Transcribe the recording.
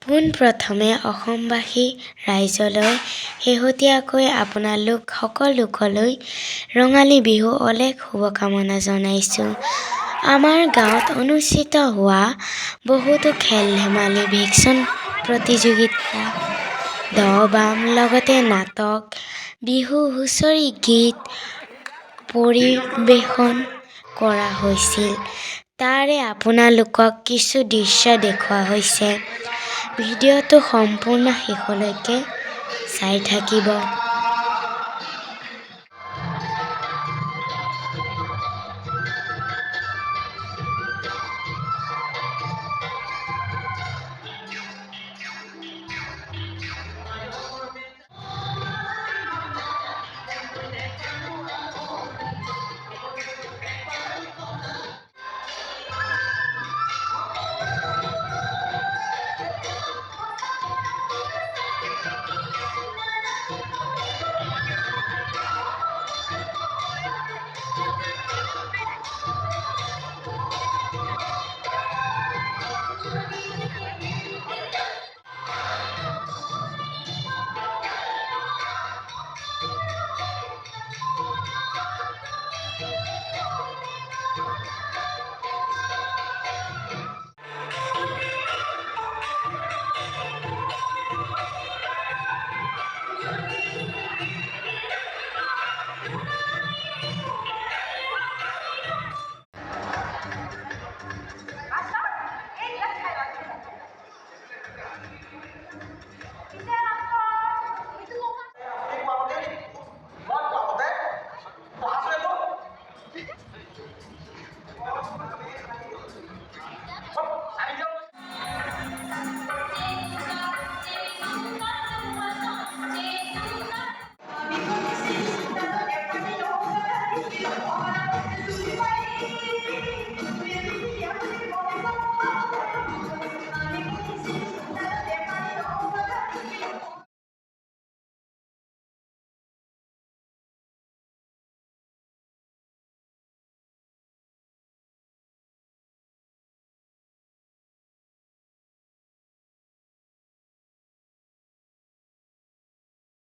পোনপ্ৰথমে অসমবাসী ৰাইজলৈ শেহতীয়াকৈ আপোনালোক সকলোলৈ ৰঙালী বিহু অলেখ শুভকামনা জনাইছোঁ। আমাৰ গাঁৱত অনুষ্ঠিত হোৱা বহুতো খেল-ধেমালি, ভেকচন প্ৰতিযোগিতা, দহ-বাম লগতে নাটক, বিহু হুঁচৰি গীত পৰিৱেশন কৰা হৈছিল। তাৰে আপোনালোকক কিছু দৃশ্য দেখুওৱা হৈছে। ভিডিঅ'টো সম্পূৰ্ণ শেষলৈকে চাই থাকিব।